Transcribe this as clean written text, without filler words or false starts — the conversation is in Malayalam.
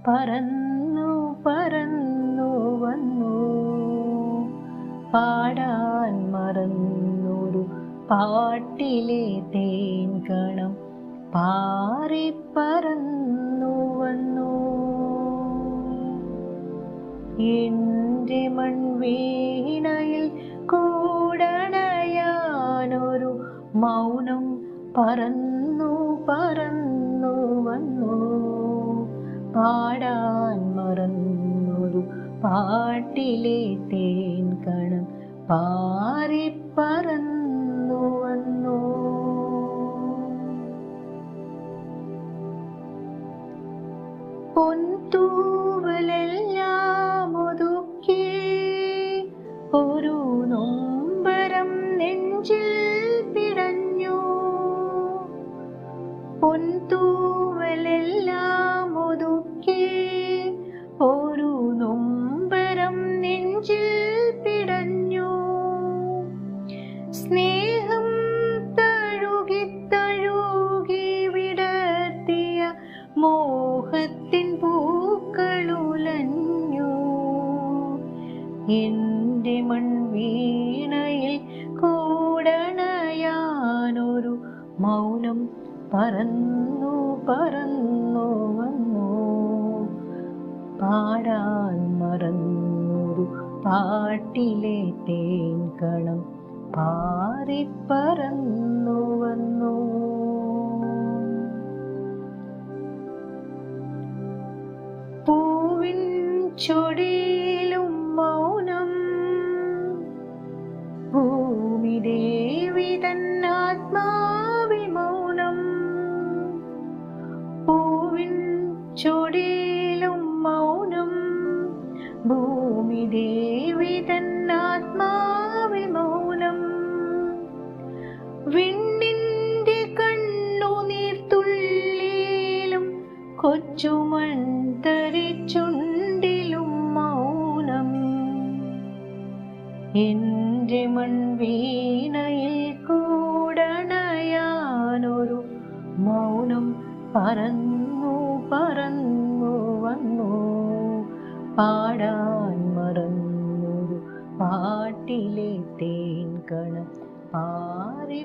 പറന്നു പറന്നു വന്നു. പാടാൻ മറന്നൊരു പാട്ടിലെ തേൻകണം പാറിപ്പറന്നു വന്നു. എൻ്റെ മൺവീണയിൽ കൂടണയാനൊരു മൗനം പറന്നു പറന്നു വന്നു. പാടാൻ മറന്നൊരു പാട്ടിലെ തേൻകണം പാറിപ്പറന്നു വന്നു. പൊൻതൂവലെല്ലാം ഒതുക്കി ഒരു നൊമ്പരം നെഞ്ചിൽ പിടഞ്ഞു. പൊൻതൂവലെല്ലാം ഒതുക്കി ഒരു നൊമ്പരം നെഞ്ചിൽ പിടഞ്ഞു. സ്നേഹം തഴുകി തഴുകി വിടർത്തിയ മോഹത്തിൻ പൂക്കളുലഞ്ഞു. എൻ്റെ മൺവീണയിൽ കൂടണയാനൊരു മൗനം പറന്നു പറന്നു വന്നു. പാടാൻ മറന്നൊരു പാട്ടിലെ തേൻകണം പാറിപ്പറന്നു വന്നു. പൂവിൻ ചൊടിയിലും മൗനം, ഭൂമിദേവി തന്നാത്മാവിൽ മൗനം. പൂവിൻ ചൊടിയിലും മൗനം, ഭൂമിദേവി തന്നാത്മാവിൽ മൗനം. വിണ്ണിന്റെ കണ്ണുനീർത്തുള്ളിയിലും കൊച്ചുമൺതരിച്ചുണ്ടിലും മൗനം. എൻ്റെ മൺവീണയിൽ കൂടണയാനൊരു മൗനം പറന്നു പറന്നു വന്നു. പാടാൻ മറന്നൊരു പാട്ടിലെ തേൻകണം പാറി